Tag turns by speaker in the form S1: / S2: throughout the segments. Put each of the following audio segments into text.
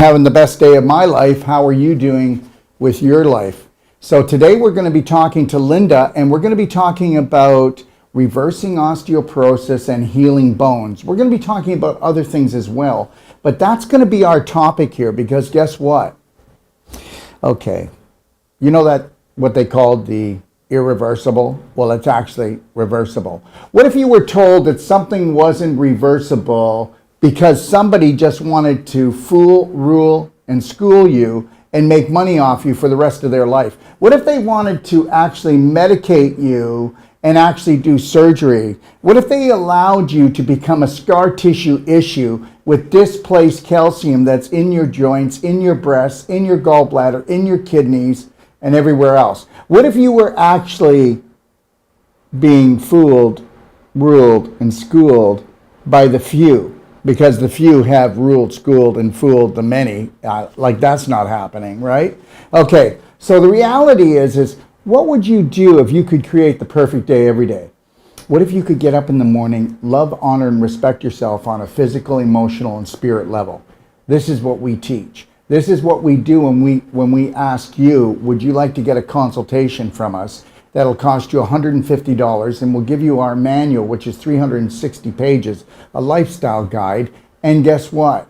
S1: having the best day of my life. How are you doing with your life? So today we're going to be talking to Linda, and we're going to be talking about reversing osteoporosis and healing bones. We're going to be talking about other things as well, but that's going to be our topic here, because guess what? Okay, you know that what they called the irreversible? Well, it's actually reversible. What if you were told that something wasn't reversible because somebody just wanted to fool, rule, and school you and make money off you for the rest of their life? What if they wanted to actually medicate you and actually do surgery? What if they allowed you to become a scar tissue issue with displaced calcium that's in your joints, in your breasts, in your gallbladder, in your kidneys, and everywhere else? What if you were actually being fooled, ruled, and schooled by the few? Because the few have ruled, schooled, and fooled the many. Like that's not happening, right? Okay, so the reality is what would you do if you could create the perfect day every day? What if you could get up in the morning, love, honor, and respect yourself on a physical, emotional, and spirit level? This is what we teach. This is what we do when we ask you, would you like to get a consultation from us? That'll cost you $150, and we'll give you our manual, which is 360 pages, a lifestyle guide. And guess what?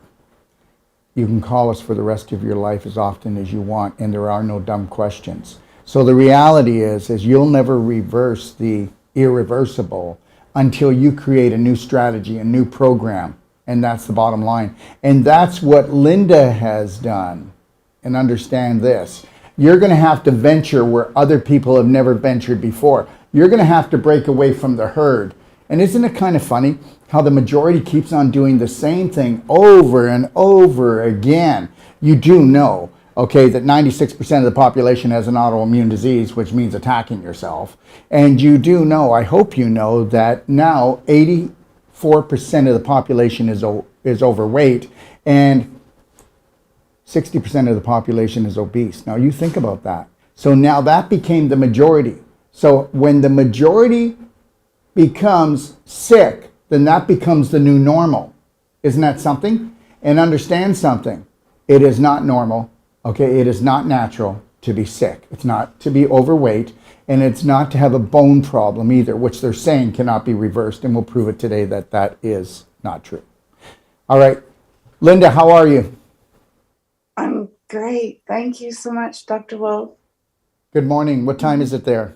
S1: You can call us for the rest of your life as often as you want, and there are no dumb questions. So the reality is you'll never reverse the irreversible until you create a new strategy, a new program. And that's the bottom line. And that's what Linda has done. And understand this. You're going to have to venture where other people have never ventured before. You're going to have to break away from the herd. And isn't it kind of funny how the majority keeps on doing the same thing over and over again? You do know, okay, that 96% of the population has an autoimmune disease, which means attacking yourself. And you do know, I hope you know, that now 84% of the population is overweight, and 60% of the population is obese. Now you think about that. So now that became the majority. So when the majority becomes sick, then that becomes the new normal. Isn't that something? And understand something. It is not normal. Okay, it is not natural to be sick. It's not to be overweight, and it's not to have a bone problem either, which they're saying cannot be reversed, and we'll prove it today that that is not true. All right, Linda, how are you?
S2: I'm great. Thank you so much, Dr. Wolf.
S1: Good morning. What time is it there?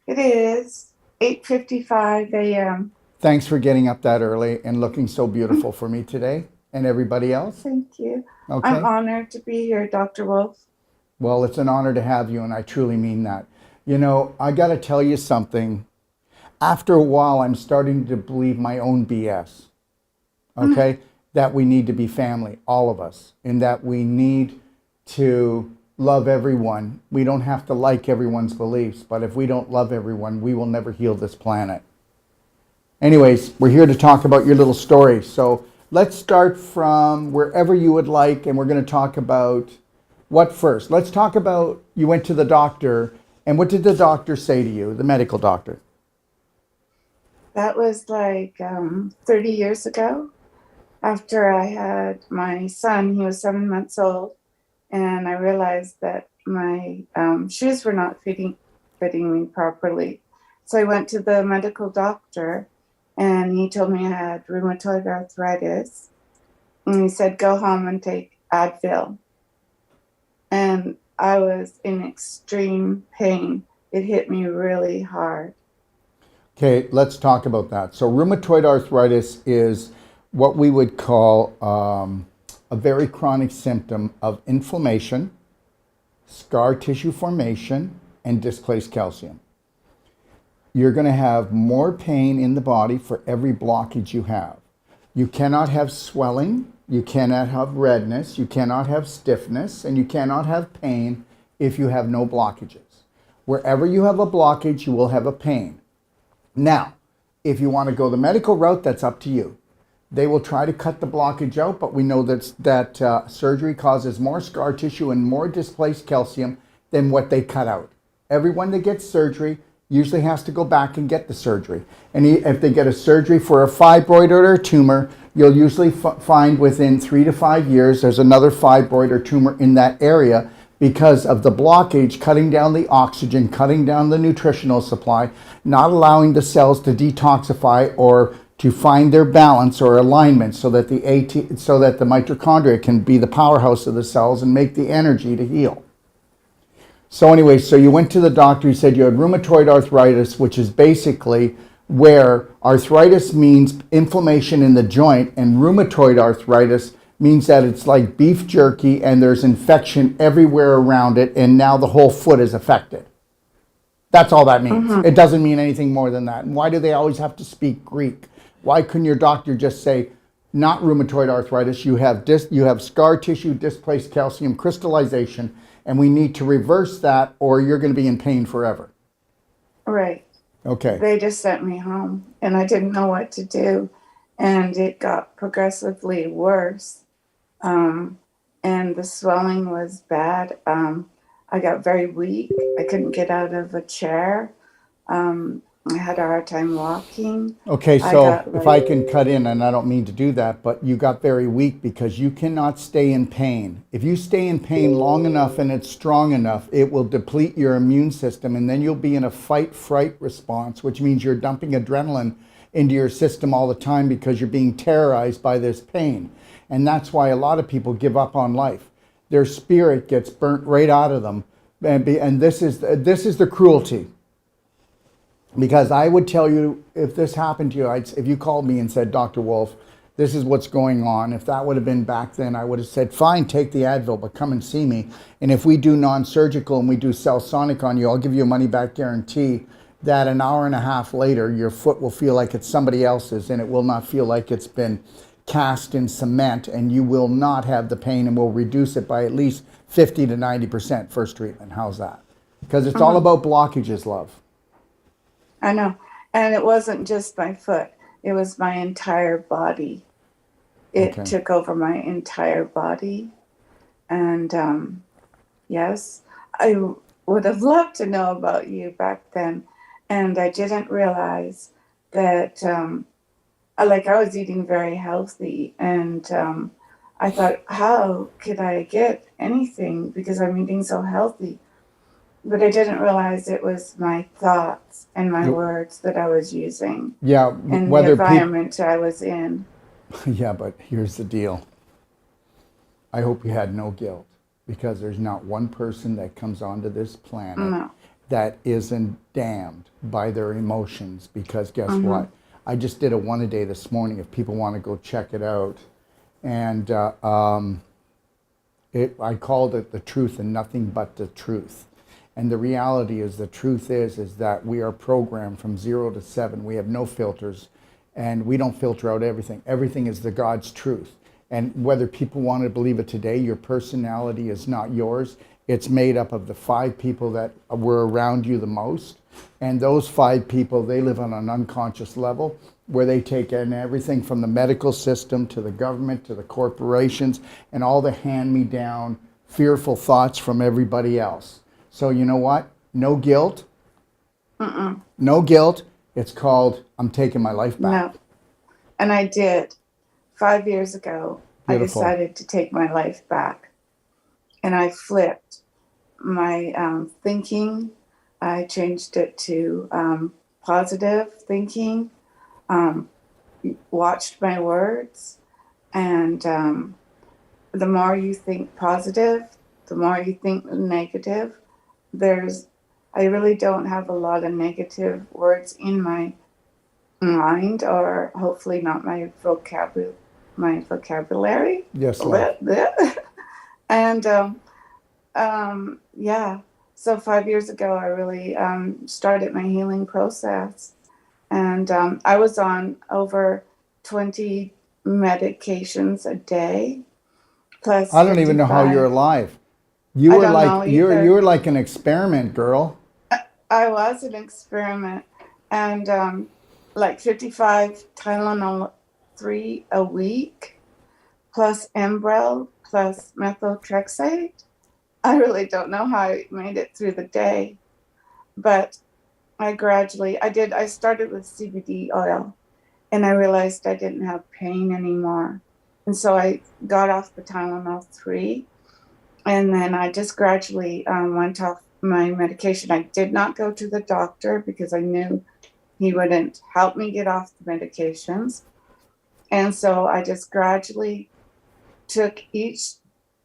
S2: It is 8:55 a.m.
S1: Thanks for getting up that early and looking so beautiful for me today and everybody else.
S2: Thank you.
S1: Okay.
S2: I'm honored to be here, Dr. Wolf.
S1: Well, it's an honor to have you, and I truly mean that. You know, I got to tell you something. After a while, I'm starting to believe my own BS. Okay? That we need to be family, all of us, and that we need to love everyone. We don't have to like everyone's beliefs, but if we don't love everyone, we will never heal this planet. Anyways, we're here to talk about your little story. So let's start from wherever you would like, and we're going to talk about what first? Let's talk about you went to the doctor, and what did the doctor say to you, the medical doctor?
S2: That was like 30 years ago. After I had my son, he was 7 months old, and I realized that my shoes were not fitting me properly. So I went to the medical doctor, and he told me I had rheumatoid arthritis, and he said, go home and take Advil. And I was in extreme pain. It hit me really hard.
S1: Okay, let's talk about that. So rheumatoid arthritis is what we would call a very chronic symptom of inflammation, scar tissue formation, and displaced calcium. You're going to have more pain in the body for every blockage you have. You cannot have swelling, you cannot have redness, you cannot have stiffness, and you cannot have pain if you have no blockages. Wherever you have a blockage, you will have a pain. Now, if you want to go the medical route, that's up to you. They will try to cut the blockage out, but we know that surgery causes more scar tissue and more displaced calcium than what they cut out. Everyone that gets surgery usually has to go back and get the surgery. And if they get a surgery for a fibroid or a tumor, you'll usually find within 3 to 5 years there's another fibroid or tumor in that area because of the blockage, cutting down the oxygen, cutting down the nutritional supply, not allowing the cells to detoxify or to find their balance or alignment so that the mitochondria can be the powerhouse of the cells and make the energy to heal. So anyway, so you went to the doctor, he said you had rheumatoid arthritis, which is basically where arthritis means inflammation in the joint, and rheumatoid arthritis means that it's like beef jerky and there's infection everywhere around it, and now the whole foot is affected. That's all that means. It doesn't mean anything more than that. And why do they always have to speak Greek? Why couldn't your doctor just say, not rheumatoid arthritis, you have scar tissue, displaced calcium crystallization, and we need to reverse that or you're going to be in pain forever.
S2: Right.
S1: Okay.
S2: They just sent me home and I didn't know what to do. And it got progressively worse. And the swelling was bad. I got very weak. I couldn't get out of a chair. I had a hard time walking.
S1: Okay, so if I can cut in, and I don't mean to do that, but you got very weak because you cannot stay in pain. If you stay in pain long enough and it's strong enough, it will deplete your immune system, and then you'll be in a fight-fright response, which means you're dumping adrenaline into your system all the time because you're being terrorized by this pain. And that's why a lot of people give up on life. Their spirit gets burnt right out of them, and this is the cruelty. Because I would tell you, if this happened to you, if you called me and said, Dr. Wolf, this is what's going on. If that would have been back then, I would have said, fine, take the Advil, but come and see me. And if we do non-surgical and we do cell sonic on you, I'll give you a money back guarantee that an hour and a half later, your foot will feel like it's somebody else's and it will not feel like it's been cast in cement, and you will not have the pain, and we'll reduce it by at least 50 to 90% first treatment. How's that? Because it's all about blockages, love.
S2: I know. And it wasn't just my foot. It was my entire body. It took over my entire body. And yes, I would have loved to know about you back then. And I didn't realize that, I was eating very healthy. And I thought, how could I get anything because I'm eating so healthy? But I didn't realize it was my thoughts and my words that I was using.
S1: Yeah,
S2: and the environment I was in.
S1: Yeah, but here's the deal. I hope you had no guilt, because there's not one person that comes onto this planet that isn't damned by their emotions. Because guess what? I just did a one a day this morning if people want to go check it out. And I called it the truth and nothing but the truth. And the reality is, the truth is that we are programmed from 0 to 7. We have no filters, and we don't filter out everything. Everything is the God's truth. And whether people want to believe it today, your personality is not yours. It's made up of the 5 people that were around you the most. And those 5 people, they live on an unconscious level where they take in everything from the medical system to the government to the corporations and all the hand-me-down fearful thoughts from everybody else. So you know what? No guilt. No guilt. It's called, I'm taking my life back.
S2: No. And I did. 5 years ago,
S1: Beautiful.
S2: I decided to take my life back. And I flipped my thinking. I changed it to positive thinking, watched my words. And the more you think positive, the more you think negative. I really don't have a lot of negative words in my mind, or hopefully not my vocabulary.
S1: Yes, love.
S2: And yeah, so 5 years ago, I really started my healing process, and I was on over 20 medications a day, plus
S1: I don't even know how you're alive. You were like an experiment, girl.
S2: I was an experiment, and like 55 Tylenol 3 a week, plus Enbrel, plus methotrexate. I really don't know how I made it through the day, but I started with CBD oil, and I realized I didn't have pain anymore. And so I got off the Tylenol 3, and then I just gradually went off my medication. I did not go to the doctor because I knew he wouldn't help me get off the medications. And so I just gradually took each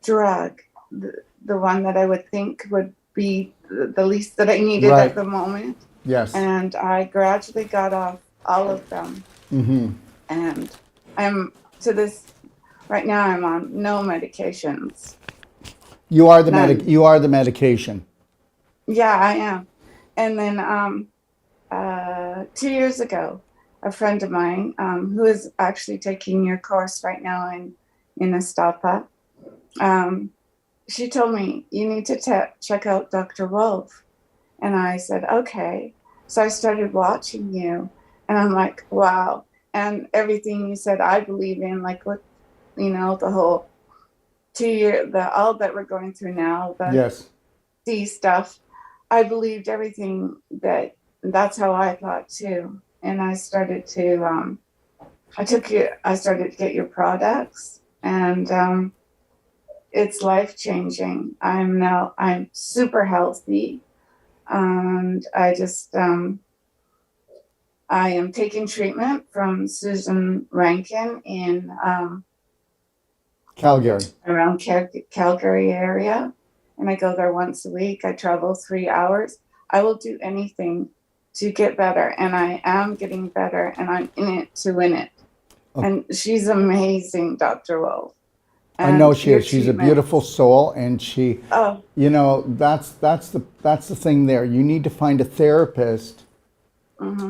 S2: drug, the one that I would think would be the least that I needed
S1: Right.
S2: at the moment.
S1: Yes.
S2: And I gradually got off all of them.
S1: Mm-hmm.
S2: And I'm to this right now, I'm on no medications.
S1: You are the
S2: None.
S1: You are the medication.
S2: Yeah, I am. And then 2 years ago, a friend of mine who is actually taking your course right now in Ixtapa, she told me, you need to check out Dr. Wolf. And I said, okay. So I started watching you, and I'm like, wow. And everything you said, I believe in, like what, the whole 2 year, all that we're going through now, the
S1: Yes.
S2: D stuff. I believed everything that's how I thought too. And I started to, I started to get your products, and it's life changing. I'm super healthy, and I am taking treatment from Susan Rankin in
S1: Calgary.
S2: around Calgary area, and I go there once a week. I travel 3 hours. I will do anything to get better, and I am getting better, and I'm in it to win it.
S1: Okay.
S2: And she's amazing, Dr. Wolf.
S1: I know
S2: And
S1: she
S2: your
S1: is. She's a
S2: treatment.
S1: beautiful soul, and she,
S2: Oh,
S1: that's the thing there. You need to find a therapist,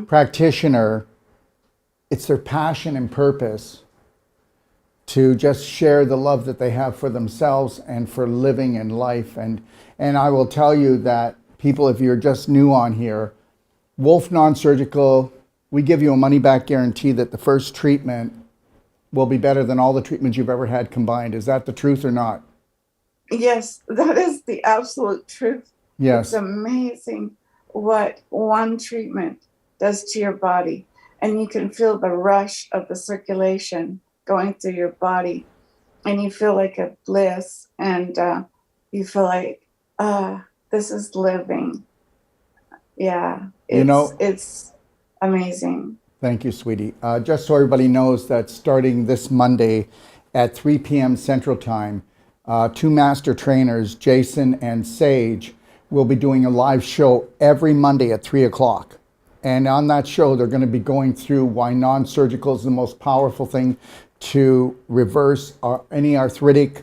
S1: practitioner. It's their passion and purpose to just share the love that they have for themselves and for living in life. And I will tell you that people, if you're just new on here, Wolf Non-Surgical, we give you a money back guarantee that the first treatment will be better than all the treatments you've ever had combined. Is that the truth or not?
S2: yes, that is the absolute truth.
S1: Yes.
S2: It's amazing what one treatment does to your body. And you can feel the rush of the circulation going through your body. And you feel like a bliss. And you feel like, this is living. Yeah, it's amazing.
S1: Thank you, sweetie. Just so everybody knows that starting this Monday at 3 p.m. Central Time, two master trainers, Jason and Sage, will be doing a live show every Monday at 3 o'clock. And on that show, they're going to be going through why non-surgical is the most powerful thing to reverse any arthritic,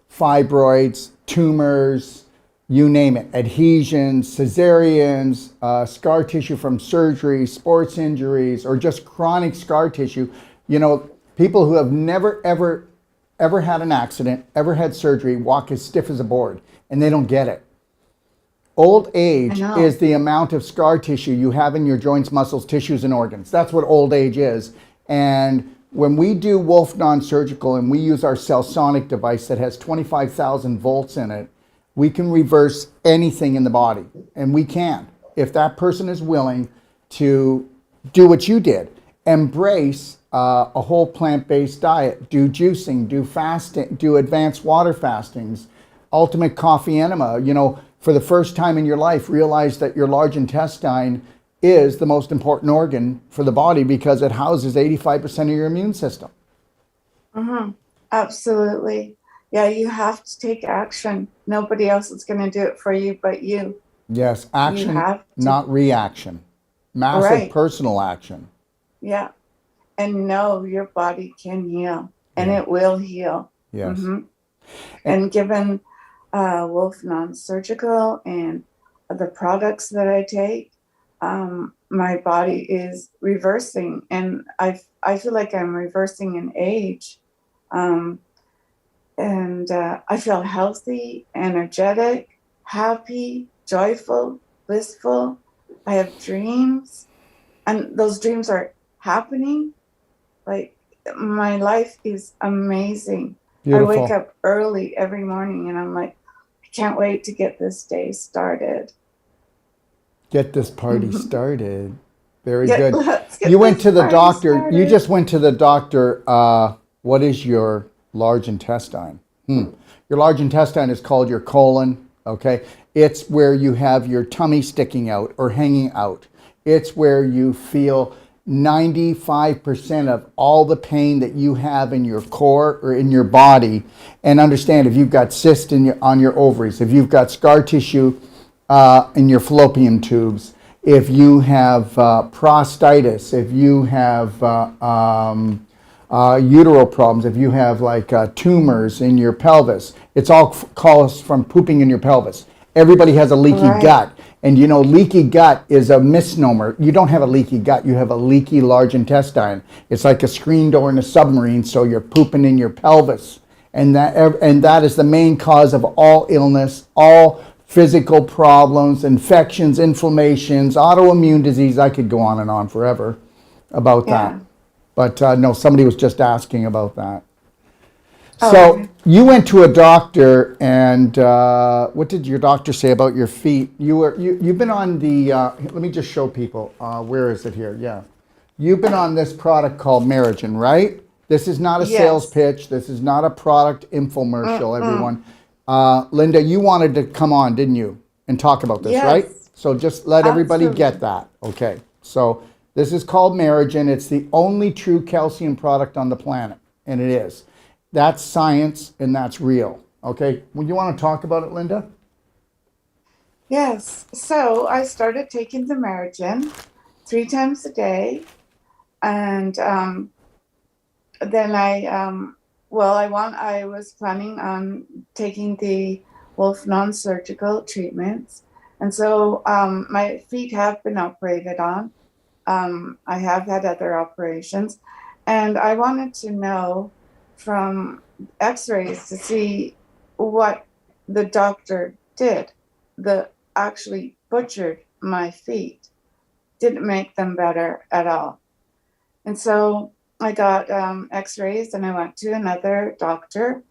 S1: fibroids, tumors, you name it, adhesions, cesareans, scar tissue from surgery, sports injuries, or just chronic scar tissue. People who have never, ever had an accident, ever had surgery, walk as stiff as a board, and they don't get it. Old age is the amount of scar tissue you have in your joints, muscles, tissues, and organs. That's what old age is. And when we do Wolf Non-Surgical and we use our Cellsonic device that has 25,000 volts in it, we can reverse anything in the body. And we can, if that person is willing to do what you did. Embrace a whole plant-based diet. Do juicing, do fasting, do advanced water fastings, ultimate coffee enema. For the first time in your life, realize that your large intestine is the most important organ for the body because it houses 85% of your immune system.
S2: Mm-hmm. Absolutely. Yeah, you have to take action. Nobody else is going to do it for you but you.
S1: Yes, action,
S2: You have to.
S1: not reaction. Massive personal action.
S2: Yeah. And know your body can heal, and it will heal.
S1: Yes.
S2: And given Wolf Non-Surgical and the products that I take, my body is reversing, and I feel like I'm reversing in age. And I feel healthy, energetic, happy, joyful, blissful. I have dreams, and those dreams are happening. Like, my life is amazing.
S1: Beautiful.
S2: I wake up early every morning, and I'm like, I can't wait to get this day started.
S1: Get this party started. Very
S2: Yeah,
S1: good.
S2: let's get
S1: You went
S2: this
S1: to the
S2: party
S1: doctor. You
S2: started.
S1: just went to the doctor. What is your large intestine? Your large intestine is called your colon. Okay. It's where you have your tummy sticking out or hanging out. It's where you feel 95% of all the pain that you have in your core or in your body. And understand, if you've got cysts on your ovaries, if you've got scar tissue in your fallopian tubes, if you have prostatitis, if you have uteral problems, if you have like tumors in your pelvis, it's all caused from pooping in your pelvis. Everybody has a leaky
S2: Right.
S1: gut. And you know, leaky gut is a misnomer. You don't have a leaky gut, you have a leaky large intestine. It's like a screen door in a submarine, so you're pooping in your pelvis. And that is the main cause of all illness, all physical problems, infections, inflammations, autoimmune disease. I could go on and on forever about that.
S2: Yeah.
S1: But no, somebody was just asking about that.
S2: Oh,
S1: So
S2: okay.
S1: you went to a doctor, and what did your doctor say about your feet? You've been on the. Let me just show people. Where is it here? Yeah, you've been on this product called Merigen, right? This is not a sales
S2: Yes.
S1: pitch. This is not a product infomercial.
S2: Mm-mm.
S1: Everyone, Linda, you wanted to come on, didn't you, and talk about this, right?
S2: Yes.
S1: So just let everybody get
S2: Absolutely.
S1: that. Okay. So this is called Merigen. It's the only true calcium product on the planet, and it is. That's science and that's real. Okay. Well, you want to talk about it, Linda?
S2: Yes. So I started taking the Merigen 3 times a day, and then I was planning on taking the Wolf non-surgical treatments, and so my feet have been operated on. I have had other operations, and I wanted to know from X-rays to see what the doctor did. The actually butchered my feet, didn't make them better at all. And so I got X-rays, and I went to another doctor,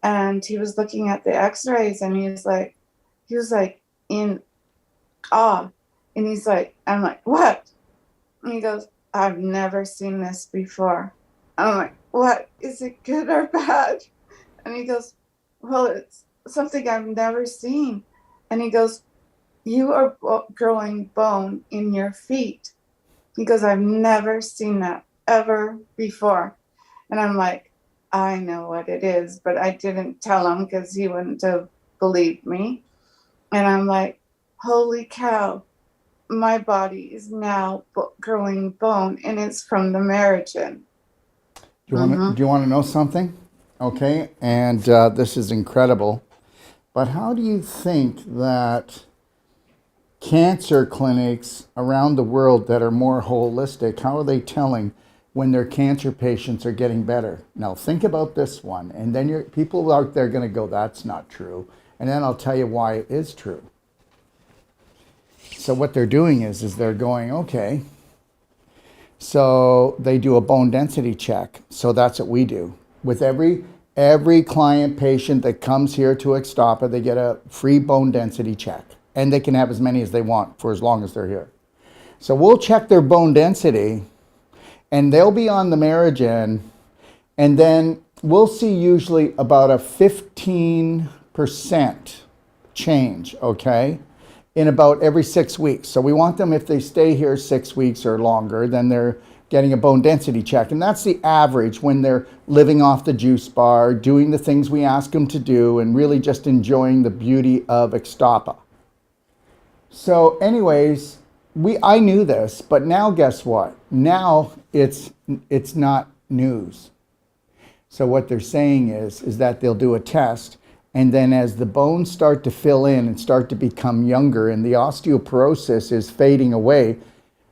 S2: and he was looking at the X-rays, and he was like in awe, and he's like, I'm like, what? And he goes, I've never seen this before. I'm like, what? Is it good or bad? And he goes, well, it's something I've never seen. And he goes, you are growing bone in your feet. He goes, I've never seen that ever before. And I'm like, I know what it is, but I didn't tell him because he wouldn't have believed me. And I'm like, holy cow, my body is now growing bone, and it's from the Merigen.
S1: Do you want to know something? Okay. And this is incredible. But how do you think that cancer clinics around the world that are more holistic, how are they telling when their cancer patients are getting better? Now think about this one, and then people out there going to go, that's not true. And then I'll tell you why it is true. So what they're doing is they're going, okay, so they do a bone density check. So that's what we do. With every client patient that comes here to Ixtapa, they get a free bone density check. And they can have as many as they want for as long as they're here. So we'll check their bone density, and they'll be on the Merigen, and then we'll see usually about a 15% change, okay, in about every 6 weeks. So we want them, if they stay here 6 weeks or longer, then they're getting a bone density check. And that's the average when they're living off the juice bar, doing the things we ask them to do, and really just enjoying the beauty of Ixtapa. So anyways, I knew this, but now guess what? Now it's not news. So what they're saying is that they'll do a test, and then as the bones start to fill in and start to become younger and the osteoporosis is fading away,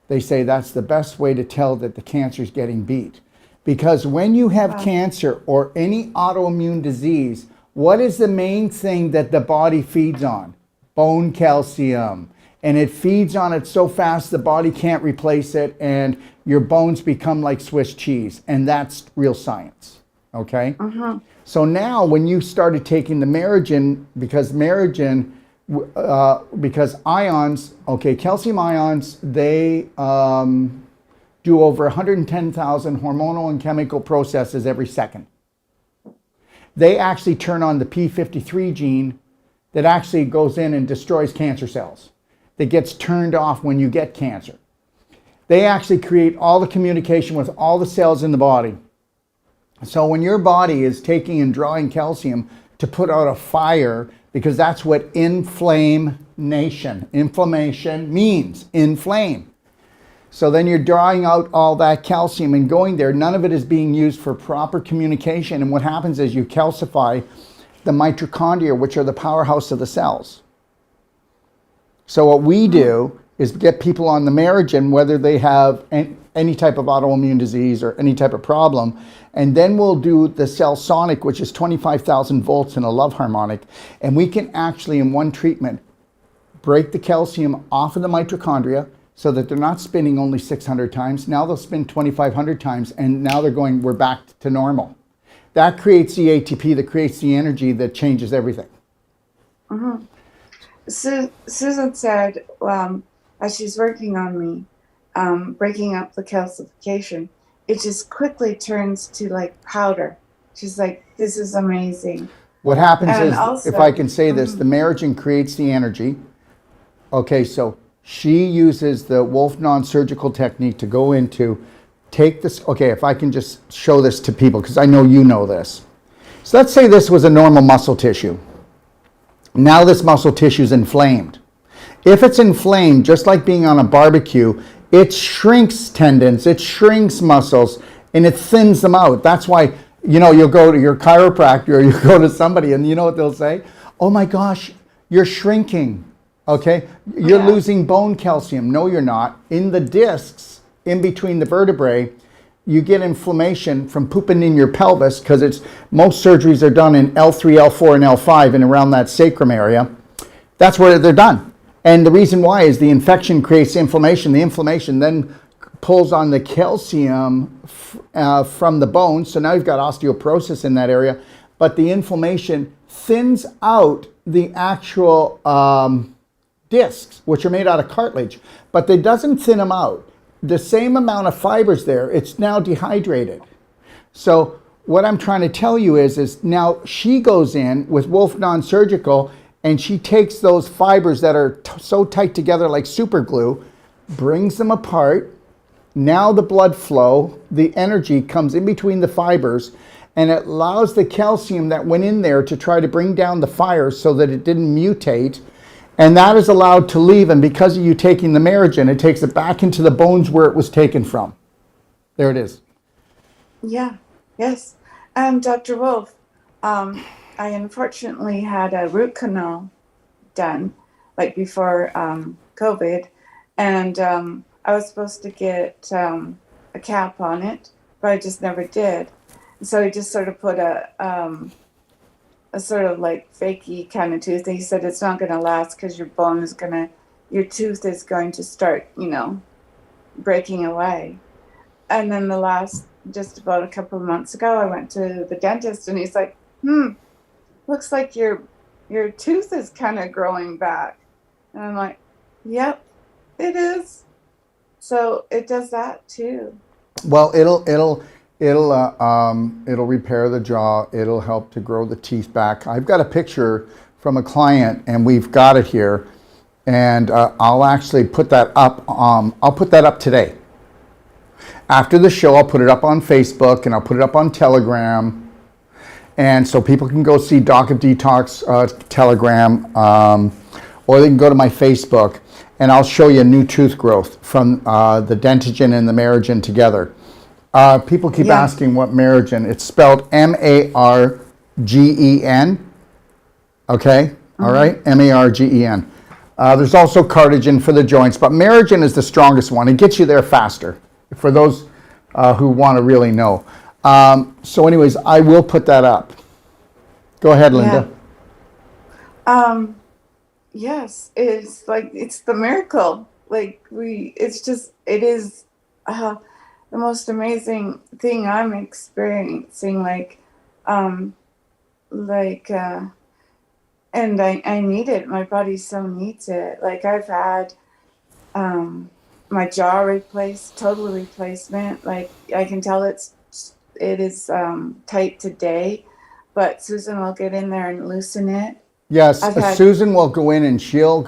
S1: they say that's the best way to tell that the cancer is getting beat. Because when you have cancer or any autoimmune disease, what is the main thing that the body feeds on? Bone calcium. And it feeds on it so fast the body can't replace it, and your bones become like Swiss cheese. And that's real science. Okay? So now when you started taking the Merigen, because Merigen because ions, okay, calcium ions, they do over 110,000 hormonal and chemical processes every second. They actually turn on the P53 gene that actually goes in and destroys cancer cells, that gets turned off when you get cancer. They actually create all the communication with all the cells in the body. So when your body is taking and drawing calcium to put out a fire, because that's what inflammation means, inflame. So then you're drawing out all that calcium and going there. None of it is being used for proper communication. And what happens is you calcify the mitochondria, which are the powerhouse of the cells. So what we do is get people on the Merigen, whether they have any type of autoimmune disease or any type of problem, and then we'll do the cell sonic, which is 25,000 volts in a love harmonic, and we can actually, in one treatment, break the calcium off of the mitochondria so that they're not spinning only 600 times. Now they'll spin 2,500 times, and now they're going, we're back to normal. That creates the ATP, that creates the energy that changes everything.
S2: Mm-hmm. Susan said, as she's working on me, breaking up the calcification, it just quickly turns to like powder. She's like, this is amazing.
S1: What happens
S2: And
S1: is,
S2: also,
S1: if I can say this, the Merigen creates the energy. Okay, so she uses the Wolf non-surgical technique to go into, take this, okay, if I can just show this to people, because I know you know this. So let's say this was a normal muscle tissue. Now this muscle tissue is inflamed. If it's inflamed, just like being on a barbecue, it shrinks tendons, it shrinks muscles, and it thins them out. That's why, you know, you'll go to your chiropractor or you go to somebody and you know what they'll say? Oh my gosh, you're shrinking, okay? You're losing bone calcium. No, you're not. In the discs, in between the vertebrae, you get inflammation from pooping in your pelvis, because it's, most surgeries are done in L3, L4, and L5 and around that sacrum area. That's where they're done. And the reason why is the infection creates inflammation. The inflammation then pulls on the calcium from the bone. So now you've got osteoporosis in that area. But the inflammation thins out the actual discs, which are made out of cartilage. But it doesn't thin them out. The same amount of fibers there, it's now dehydrated. So what I'm trying to tell you is now she goes in with Wolf non-surgical, and she takes those fibers that are so tight together like super glue, brings them apart. Now the blood flow, the energy comes in between the fibers, and it allows the calcium that went in there to try to bring down the fire so that it didn't mutate. And that is allowed to leave, and because of you taking the Merigen, it takes it back into the bones where it was taken from. There it is.
S2: Yeah, yes. And Dr. Wolf, I unfortunately had a root canal done, like before COVID, and I was supposed to get a cap on it, but I just never did. So he just sort of put a sort of like fakey kind of tooth. And he said it's not going to last because your tooth is going to start, breaking away. And then just about a couple of months ago, I went to the dentist, and he's like, looks like your tooth is kind of growing back. And I'm like, yep, it is. So it does that too.
S1: Well, it'll repair the jaw. It'll help to grow the teeth back. I've got a picture from a client, and we've got it here, and I'll actually put that up. I'll put that up today. After the show, I'll put it up on Facebook, and I'll put it up on Telegram. And so people can go see Doc of Detox Telegram, or they can go to my Facebook, and I'll show you new tooth growth from the Dentigen and the Merigen together. People keep asking what Merigen. It's spelled M-A-R-G-E-N. Okay? Mm-hmm. All right? M-A-R-G-E-N. There's also Cartigen for the joints, but Merigen is the strongest one. It gets you there faster, for those who want to really know. So anyways, I will put that up. Go ahead, Linda.
S2: Yeah. Yes, it's like, it's the miracle. Like it is the most amazing thing I'm experiencing. And I need it. My body so needs it. Like I've had my jaw replaced, total replacement. Like I can tell it is tight today, but Susan will get in there and loosen it.
S1: Yes,
S2: I've had
S1: Susan will go in and she'll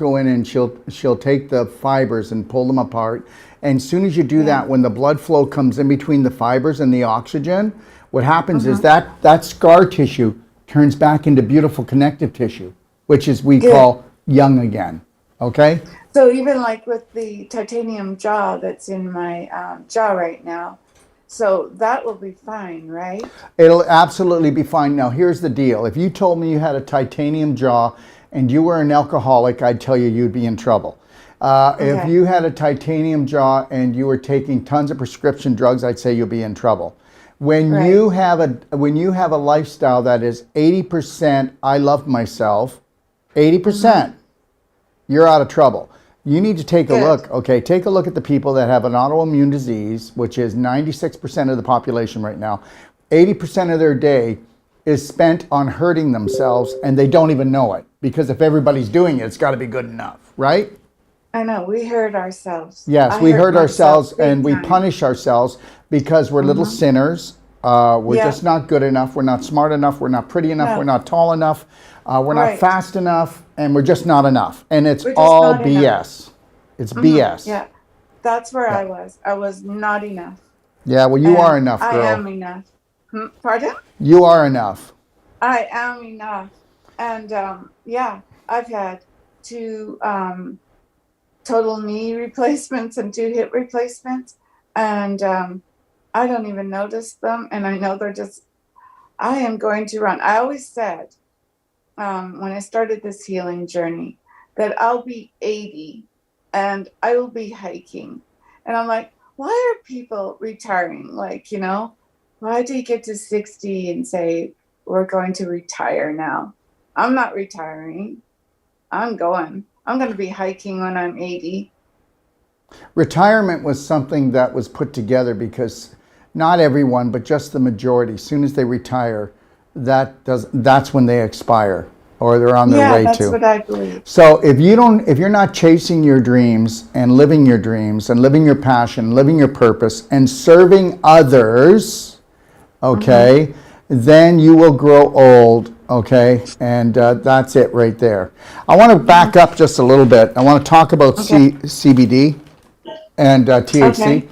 S1: take the fibers and pull them apart. And as soon as you do
S2: yeah.
S1: that, when the blood flow comes in between the fibers and the oxygen, what happens is
S2: Uh-huh.
S1: that scar tissue turns back into beautiful connective tissue, which is we
S2: Good.
S1: call young again. Okay?
S2: So even like with the titanium jaw that's in my jaw right now, so that will be fine, right?
S1: It'll absolutely be fine. Now, here's the deal. If you told me you had a titanium jaw and you were an alcoholic, I'd tell you you'd be in trouble. If
S2: Okay.
S1: you had a titanium jaw and you were taking tons of prescription drugs, I'd say you'll be in trouble.
S2: Right.
S1: When you have a lifestyle that is 80% I love myself,
S2: Mm-hmm.
S1: 80%, you're out of trouble. You need to take a
S2: Good.
S1: look, okay? Take a look at the people that have an autoimmune disease, which is 96% of the population right now. 80% of their day is spent on hurting themselves and they don't even know it because if everybody's doing it, it's got to be good enough, right?
S2: I know we hurt ourselves.
S1: Yes,
S2: I
S1: we
S2: hurt
S1: hurt
S2: myself
S1: ourselves and
S2: big
S1: we
S2: time.
S1: punish ourselves because we're little
S2: Mm-hmm.
S1: sinners. We're
S2: Yeah.
S1: just not good enough. We're not smart enough. We're not pretty enough. We're
S2: No.
S1: not tall enough. We're not
S2: Right.
S1: fast enough. And we're just not enough. And it's
S2: We're just
S1: all
S2: not enough.
S1: BS. It's
S2: Mm-hmm.
S1: BS.
S2: Yeah. That's where
S1: Yeah.
S2: I was. I was not enough.
S1: Yeah, well, you are
S2: And
S1: enough,
S2: I
S1: girl.
S2: am enough. Pardon?
S1: You are enough.
S2: I am enough. And yeah, I've had two total knee replacements and two hip replacements. And I don't even notice them. And I know they're just, I am going to run. I always said when I started this healing journey that I'll be 80 and I will be hiking. And I'm like, why are people retiring? Like, why do you get to 60 and say, we're going to retire now? I'm not retiring. I'm going. I'm going to be hiking when I'm 80.
S1: Retirement was something that was put together because not everyone, but just the majority, as soon as they retire, that's when they expire or they're on their
S2: Yeah,
S1: way
S2: that's
S1: to.
S2: what I believe.
S1: So if you're not chasing your dreams and living your dreams and living your passion, living your purpose and serving others,
S2: Mm-hmm.
S1: okay, then you will grow old, okay, and that's it right there. I want to
S2: Mm-hmm.
S1: back up just a little bit. I want to talk about
S2: Okay.
S1: CBD and THC.
S2: Okay.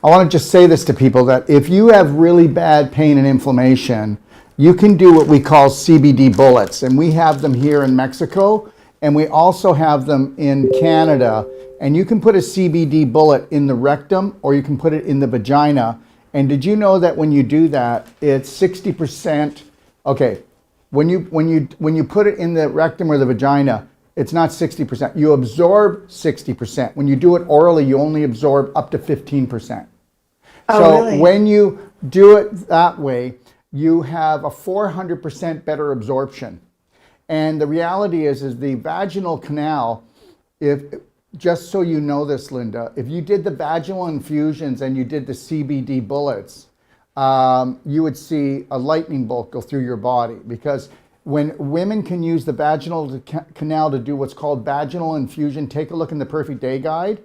S1: I want to just say this to people that if you have really bad pain and inflammation, you can do what we call CBD bullets. And we have them here in Mexico, and we also have them in Canada. And you can put a CBD bullet in the rectum or you can put it in the vagina. And did you know that when you do that, it's 60%? Okay, when you put it in the rectum or the vagina, it's not 60%. You absorb 60%. When you do it orally, you only absorb up to 15%.
S2: Oh,
S1: So
S2: really?
S1: when you do it that way, you have a 400% better absorption. And the reality is the vaginal canal, if just so you know this, Linda, if you did the vaginal infusions and you did the CBD bullets, you would see a lightning bolt go through your body because when women can use the vaginal canal to do what's called vaginal infusion, take a look in the Perfect Day Guide,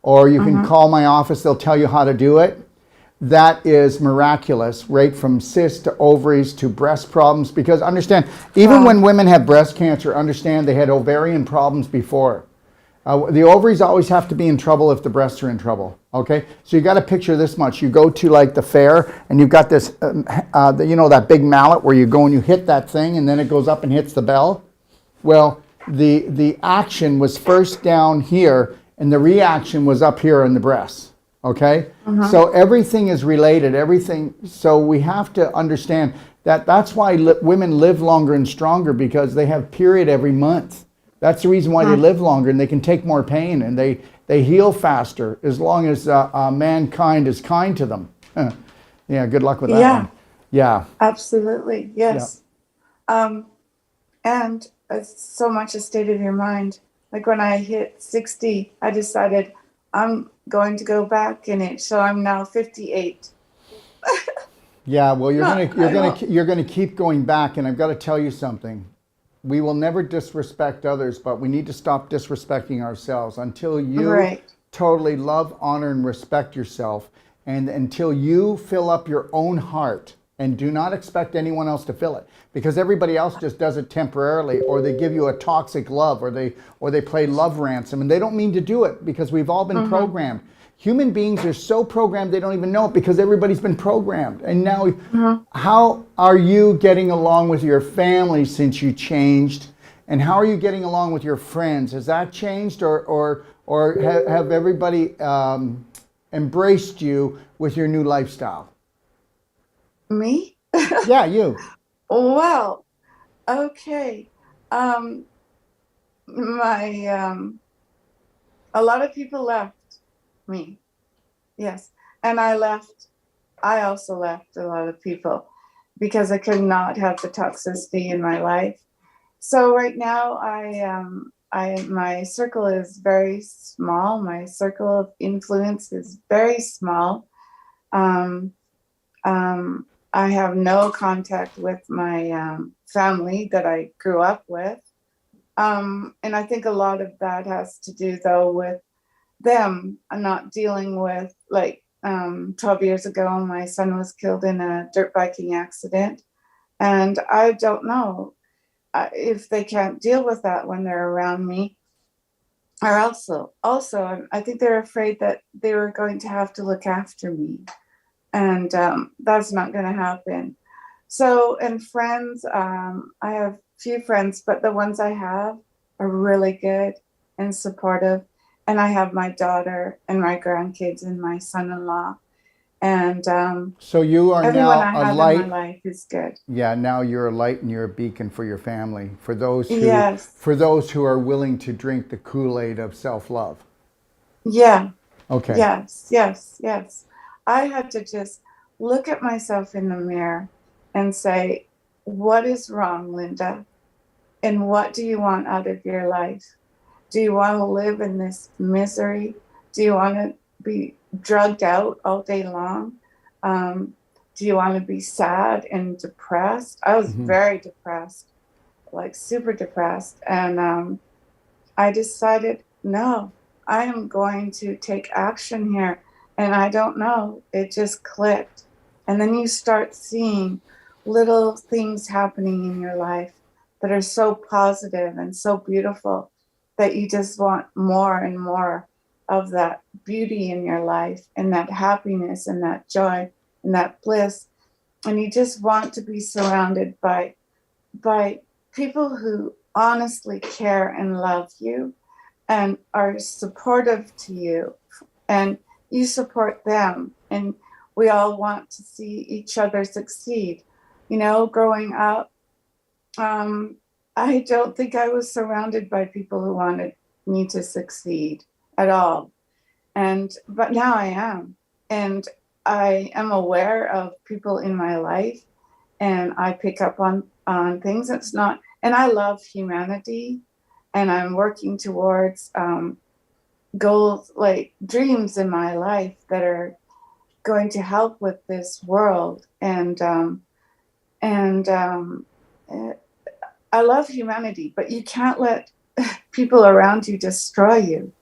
S1: or you can
S2: Mm-hmm.
S1: call my office, they'll tell you how to do it. That is miraculous, right from cysts to ovaries to breast problems. Because understand, even
S2: Wow.
S1: when women have breast cancer, understand they had ovarian problems before. The ovaries always have to be in trouble if the breasts are in trouble. Okay, so you got to picture this much. You go to like the fair, and you've got this, that big mallet where you go and you hit that thing, and then it goes up and hits the bell. Well, the action was first down here, and the reaction was up here in the breasts. Okay,
S2: Mm-hmm.
S1: so everything is related. Everything. So we have to understand that that's why women live longer and stronger because they have period every month. That's the reason why they live longer and they can take more pain and they heal faster as long as mankind is kind to them. Yeah, good luck with that
S2: Yeah,
S1: one. Yeah,
S2: absolutely.
S1: yeah.
S2: Yes. Um, and it's so much a state of your mind. Like when I hit 60, I decided I'm going to go back in it. So I'm now 58.
S1: Yeah, well,
S2: No, I won't.
S1: you're gonna keep going back, and I've got to tell you something. we will never disrespect others, but we need to stop disrespecting ourselves until you
S2: Right.
S1: totally love, honor, and respect yourself, and until you fill up your own heart and do not expect anyone else to fill it, because everybody else just does it temporarily, or they give you a toxic love, or they play love ransom, and they don't mean to do it, because we've all been programmed. Human beings are so programmed they don't even know it, because everybody's been programmed. And now, how are you getting along with your family since you changed? And how are you getting along with your friends? Has that changed, or have everybody embraced you with your new lifestyle?
S2: Me?
S1: Yeah, you.
S2: Well, okay. My a lot of people left me. Yes. And I also left a lot of people because I could not have the toxicity in my life. So right now my circle is very small. My circle of influence is very small. I have no contact with my family that I grew up with. And I think a lot of that has to do, though, with them not dealing with, like, 12 years ago, my son was killed in a dirt biking accident. And I don't know if they can't deal with that when they're around me. Or also, I think they're afraid that they were going to have to look after me. And that's not going to happen. So, and friends, I have few friends, but the ones I have are really good and supportive. And I have my daughter and my grandkids and my son-in-law. And
S1: So you are
S2: everyone
S1: now
S2: I
S1: a
S2: have
S1: light.
S2: in my life is good.
S1: Yeah, now you're a light and you're a beacon for your family, for those
S2: Yes.
S1: who are willing to drink the Kool-Aid of self-love.
S2: Yeah.
S1: Okay.
S2: Yes. I had to just look at myself in the mirror and say, what is wrong, Linda? And what do you want out of your life? Do you want to live in this misery? Do you want to be drugged out all day long? Do you want to be sad and depressed? I was very depressed, like super depressed. And I decided, no, I am going to take action here. And I don't know, it just clicked. And then you start seeing little things happening in your life that are so positive and so beautiful that you just want more and more of that beauty in your life, and that happiness and that joy and that bliss. And you just want to be surrounded by people who honestly care and love you and are supportive to you, and you support them, and we all want to see each other succeed. Growing up, I don't think I was surrounded by people who wanted me to succeed at all. But now I am. And I am aware of people in my life, and I pick up on things. And I love humanity, and I'm working towards goals, like dreams in my life that are going to help with this world. And I love humanity, but you can't let people around you destroy you,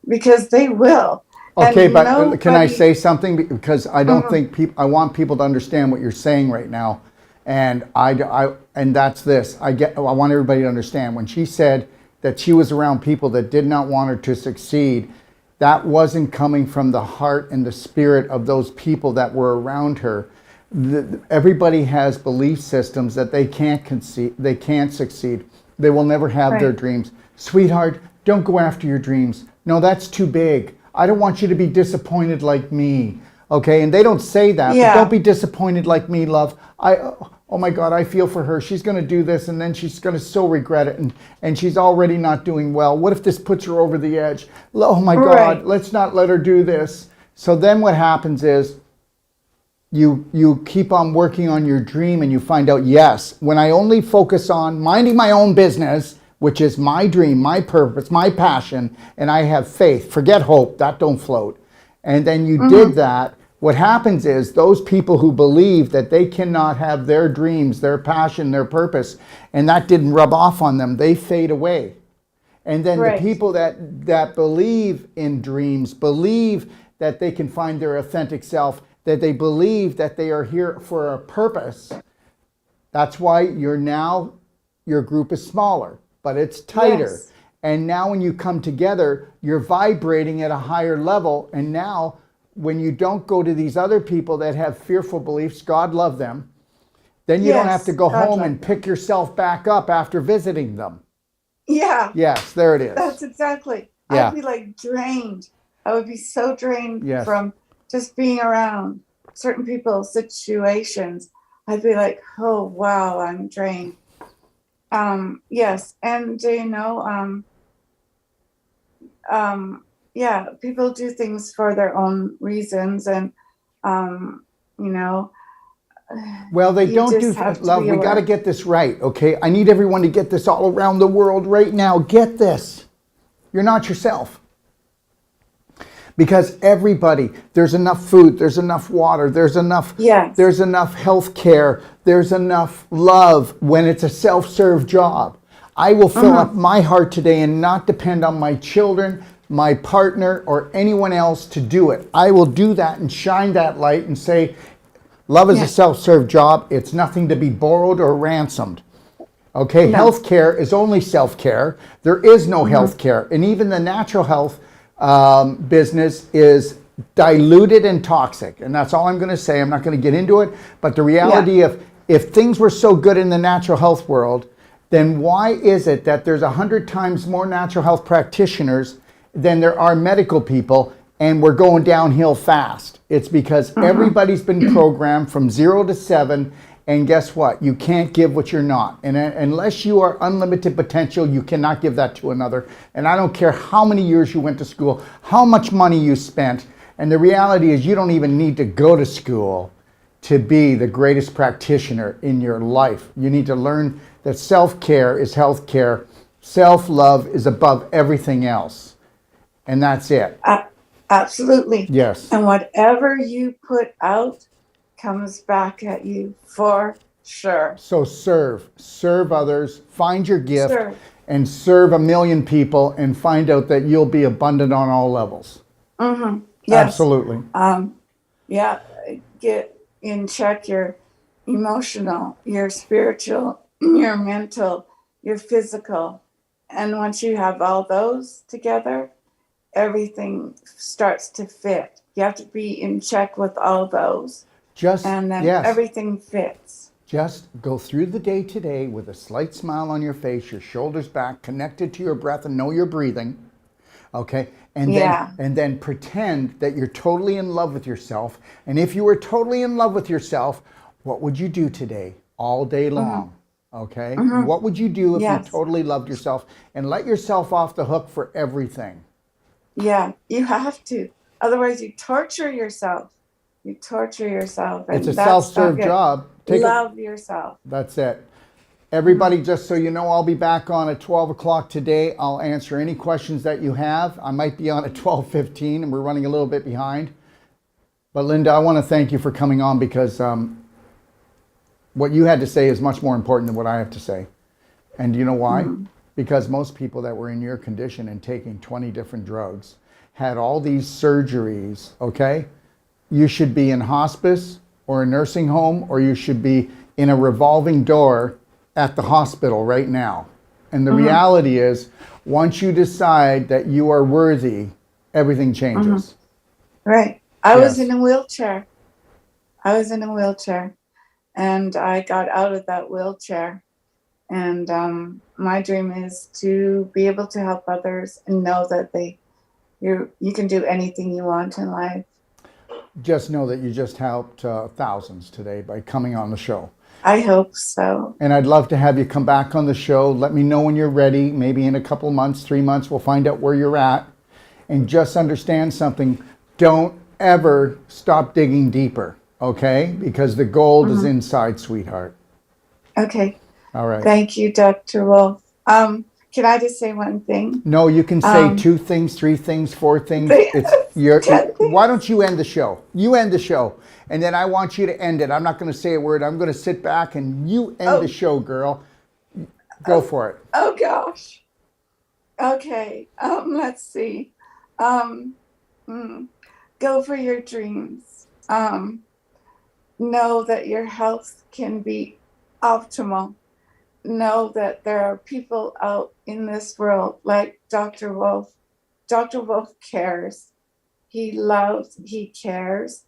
S2: because they will.
S1: Okay,
S2: And
S1: but can I
S2: nobody.
S1: say something? Because I don't think I want people to understand what you're saying right now. And and that's this. I want everybody to understand, when she said that she was around people that did not want her to succeed, that wasn't coming from the heart and the spirit of those people that were around her. Everybody has belief systems that they can't succeed. They will never have their dreams. Sweetheart, don't go after your dreams. No, that's too big. I don't want you to be disappointed like me. Okay, and they don't say that, but don't be disappointed like me, love. Oh my God, I feel for her. She's going to do this, and then she's going to so regret it, and she's already not doing well. What if this puts her over the edge? Oh my God, let's not let her do this. So then what happens is you keep on working on your dream, and you find out, yes, when I only focus on minding my own business, which is my dream, my purpose, my passion, and I have faith, forget hope, that don't float. And then you did that, What happens is those people who believe that they cannot have their dreams, their passion, their purpose, and that didn't rub off on them, they fade away. And then the
S2: Right.
S1: people that believe in dreams, believe that they can find their authentic self, that they believe that they are here for a purpose, that's why your group is smaller, but it's tighter.
S2: Yes.
S1: And now when you come together, you're vibrating at a higher level. And now when you don't go to these other people that have fearful beliefs, God love them, then you don't have to go
S2: God
S1: home
S2: love
S1: and
S2: them.
S1: pick yourself back up after visiting them.
S2: Yeah.
S1: Yes, there it is.
S2: That's exactly.
S1: Yeah.
S2: I'd be like drained. I would be so drained
S1: Yes.
S2: from just being around certain people, situations. I'd be like, oh wow, I'm drained. Yes, and yeah, people do things for their own reasons, and you know,
S1: Well, they
S2: you
S1: don't
S2: just
S1: do,
S2: have to
S1: love,
S2: be
S1: we got to
S2: aware.
S1: get this right, okay? I need everyone to get this all around the world right now. Get this. You're not yourself. Because everybody, there's enough food, there's enough water, there's enough
S2: Yes.
S1: there's enough health care, there's enough love when it's a self-serve job. I will fill up my heart today and not depend on my children, my partner, or anyone else to do it. I will do that and shine that light and say, love is
S2: Yeah.
S1: a self-serve job. It's nothing to be borrowed or ransomed. Okay,
S2: No.
S1: healthcare is only self-care. There is no healthcare. And even the natural health business is diluted and toxic. And that's all I'm going to say. I'm not going to get into it. But the reality of if things were so good in the natural health world, then why is it that there's 100 times more natural health practitioners than there are medical people, and we're going downhill fast? It's because everybody's been programmed from 0 to 7, and guess what? You can't give what you're not. And unless you are unlimited potential, you cannot give that to another. And I don't care how many years you went to school, how much money you spent. And the reality is you don't even need to go to school to be the greatest practitioner in your life. You need to learn that self-care is healthcare. Self-love is above everything else. And that's it.
S2: Absolutely.
S1: Yes.
S2: And whatever you put out comes back at you for sure.
S1: So serve others, find your gift,
S2: Serve.
S1: and serve a million people, and find out that you'll be abundant on all levels.
S2: Yes.
S1: Absolutely.
S2: Yeah, get in check your emotional, your spiritual, your mental, your physical. And once you have all those together, everything starts to fit. You have to be in check with all those, and then everything fits.
S1: Just go through the day today with a slight smile on your face, your shoulders back, connected to your breath, and know you're breathing. Okay? And then pretend that you're totally in love with yourself. And if you were totally in love with yourself, what would you do today all day long? Okay? What would you do if you totally loved yourself and let yourself off the hook for everything?
S2: Yeah, you have to. Otherwise, you torture yourself. You torture yourself. And
S1: It's a self-serve job.
S2: Love yourself.
S1: That's it. Everybody, just so you know, I'll be back on at 12 o'clock today. I'll answer any questions that you have. I might be on at 12:15, and we're running a little bit behind. But Linda, I want to thank you for coming on, because what you had to say is much more important than what I have to say. And do you know why? Because most people that were in your condition and taking 20 different drugs had all these surgeries, okay? You should be in hospice or a nursing home, or you should be in a revolving door at the hospital right now. And the reality is, once you decide that you are worthy, everything changes.
S2: Right. I was in a wheelchair. And I got out of that wheelchair. And my dream is to be able to help others and know that you can do anything you want in life.
S1: Just know that you just helped thousands today by coming on the show.
S2: I hope so.
S1: And I'd love to have you come back on the show. Let me know when you're ready. Maybe in a couple months, 3 months, we'll find out where you're at. And just understand something. Don't ever stop digging deeper, okay? Because the gold is inside, sweetheart.
S2: Okay.
S1: All right.
S2: Thank you, Dr. Wolf. Can I just say one thing?
S1: No, you can say 2 things, 3 things, 4 things. It's your.
S2: 10
S1: Why
S2: things.
S1: don't you end the show? You end the show, and then I want you to end it. I'm not going to say a word. I'm going to sit back and you end the
S2: Oh,
S1: show, girl. Go for it.
S2: oh gosh. Okay. Let's see. Um, mm, go for your dreams. Know that your health can be optimal. Know that there are people out in this world like Dr. Wolf. Dr. Wolf cares. He loves, he cares.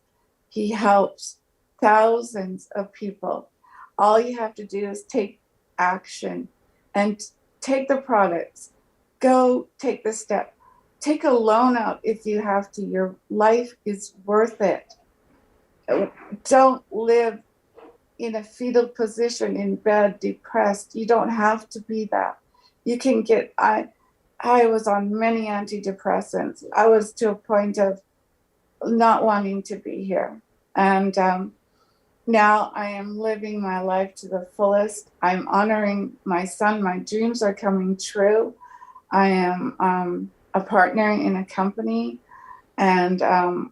S2: He helps thousands of people. All you have to do is take action and take the products. Go take the step. Take a loan out if you have to. Your life is worth it. Don't live in a fetal position in bed, depressed. You don't have to be that. You can get, I was on many antidepressants. I was to a point of not wanting to be here. And now I am living my life to the fullest. I'm honoring my son. My dreams are coming true. I am a partner in a company, and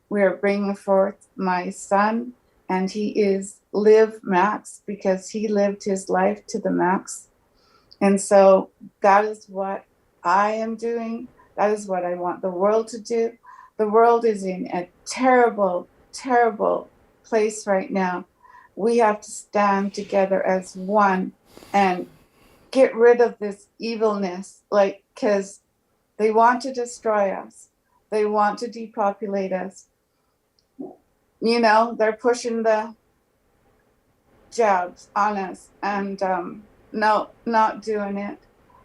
S2: we are bringing forth my son, and he is live max because he lived his life to the max. And so that is what I am doing. That is what I want the world to do. The world is in a terrible, terrible place right now. We have to stand together as one and get rid of this evilness, like, because they want to destroy us. They want to depopulate us. You know, they're pushing the jabs on us, and no, not doing it.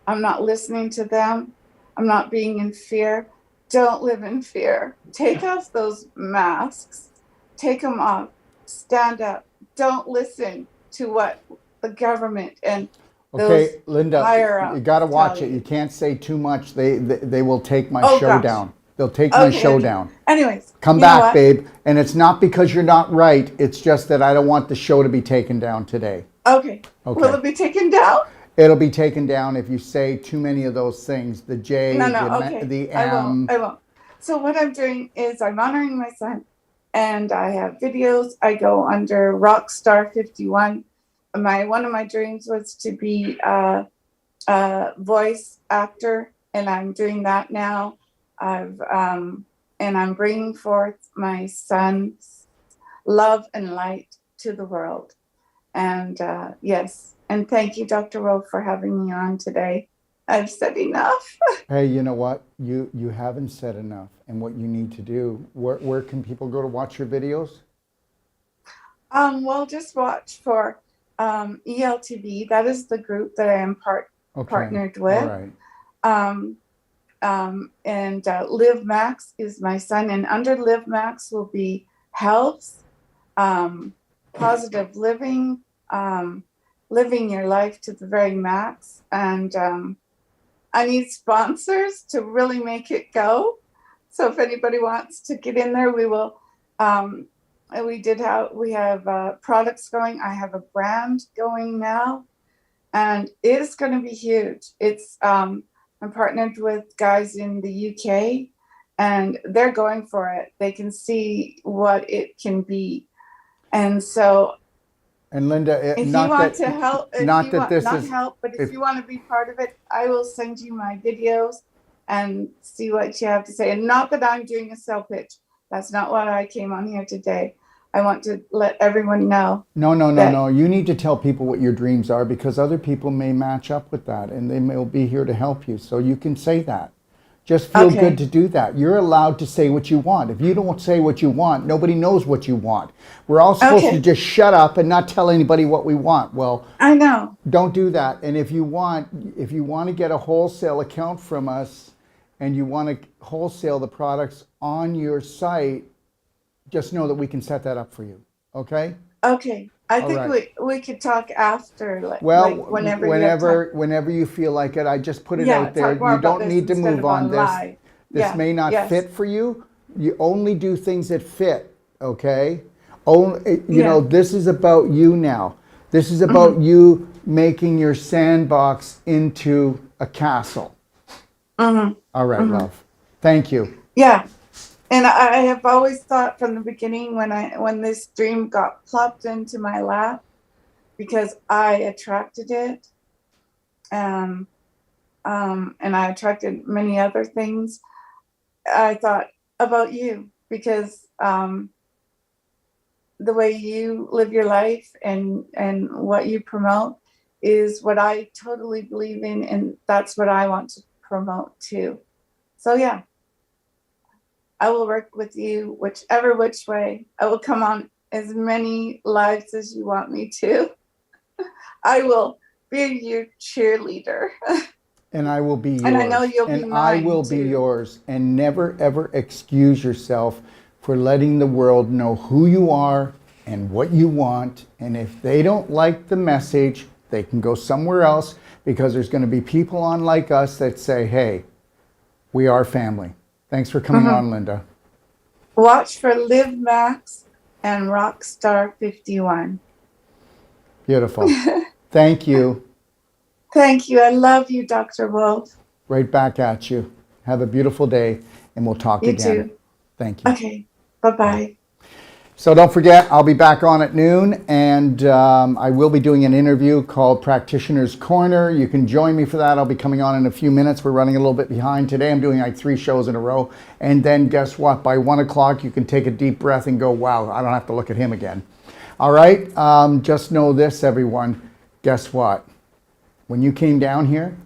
S2: I'm not listening to them. I'm not being in fear. Don't live in fear. Take off those masks. Take them off. Stand up. Don't listen to what the government and those
S1: Okay, Linda,
S2: higher
S1: you
S2: ups
S1: got to watch
S2: tell
S1: it. You
S2: you.
S1: can't say too much. They will take my
S2: Oh
S1: show
S2: gosh.
S1: down. They'll take my
S2: Okay,
S1: show
S2: okay.
S1: down.
S2: Anyways,
S1: Come
S2: you know
S1: back,
S2: what?
S1: babe. And it's not because you're not right. It's just that I don't want the show to be taken down today.
S2: Okay.
S1: Okay.
S2: Will it be taken down?
S1: It'll be taken down if you say too many of those things. The J,
S2: No, no, okay.
S1: the
S2: I won't.
S1: M.
S2: I won't. So what I'm doing is I'm honoring my son, and I have videos. I go under Rockstar 51. One of my dreams was to be a voice actor, and I'm doing that now. And I'm bringing forth my son's love and light to the world. And yes, and thank you, Dr. Rowe, for having me on today. I've said enough.
S1: Hey, you know what? You haven't said enough. And what you need to do, where can people go to watch your videos?
S2: Well, just watch for ELTV. That is the group that I am partnered
S1: All
S2: with.
S1: right.
S2: And Live Max is my son, and under Live Max will be health, positive living, living your life to the very max. And I need sponsors to really make it go. So if anybody wants to get in there, we will. We have products going. I have a brand going now, and it is going to be huge. I'm partnered with guys in the UK, and they're going for it. They can see what it can be, and so.
S1: And Linda,
S2: If you
S1: not
S2: want
S1: that
S2: to help,
S1: not that this
S2: not
S1: is
S2: help, but if
S1: if
S2: you want to be part of it, I will send you my videos and see what you have to say. And not that I'm doing a sell pitch. That's not what I came on here today. I want to let everyone know.
S1: No. You need to tell people what your dreams are, because other people may match up with that and they may be here to help you. So you can say that. Just feel
S2: Okay.
S1: good to do that. You're allowed to say what you want. If you don't say what you want, nobody knows what you want. We're all supposed to
S2: Okay.
S1: just shut up and not tell anybody what we want. Well,
S2: I know.
S1: don't do that. And if you want to get a wholesale account from us and you want to wholesale the products on your site, just know that we can set that up for you. Okay?
S2: Okay. I
S1: All
S2: think
S1: right.
S2: we could talk after, like
S1: Well,
S2: you have time.
S1: whenever you feel like it, I just put it
S2: Yeah,
S1: out there.
S2: talk more
S1: You
S2: about
S1: don't
S2: this
S1: need to
S2: instead
S1: move
S2: of
S1: on this.
S2: live.
S1: This
S2: Yeah.
S1: may not
S2: Yes.
S1: fit for you. You only do things that fit, okay? Only, you know,
S2: Yeah.
S1: this is about you now. This is about you making your sandbox into a castle. All right, love. Thank you.
S2: Yeah. And I have always thought from the beginning when this dream got plopped into my lap, because I attracted it, and I attracted many other things. I thought about you, because the way you live your life and what you promote is what I totally believe in, and that's what I want to promote too. So yeah, I will work with you which way. I will come on as many lives as you want me to. I will be your cheerleader.
S1: And I will be yours.
S2: And I know you'll
S1: and
S2: be
S1: I
S2: mine
S1: will
S2: too.
S1: be yours. And never ever excuse yourself for letting the world know who you are and what you want. And if they don't like the message, they can go somewhere else, because there's going to be people on like us that say, hey, we are family. Thanks for coming on, Linda.
S2: Watch for Live Max and Rockstar 51.
S1: Beautiful. Thank you.
S2: Thank you. I love you, Dr. Wolf.
S1: Right back at you. Have a beautiful day, and we'll talk
S2: You
S1: again.
S2: too.
S1: Thank you.
S2: Okay. Bye-bye.
S1: So don't forget, I'll be back on at noon, and I will be doing an interview called Practitioner's Corner. You can join me for that. I'll be coming on in a few minutes. We're running a little bit behind today. I'm doing like 3 shows in a row. And then guess what? By 1 o'clock, you can take a deep breath and go, wow, I don't have to look at him again. All right? Just know this, everyone. Guess what? When you came down here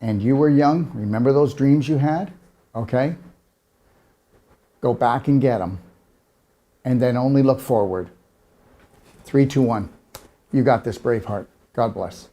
S1: and you were young, remember those dreams you had? Okay? Go back and get them. And then only look forward. 3, 2, 1. You got this, Braveheart. God bless.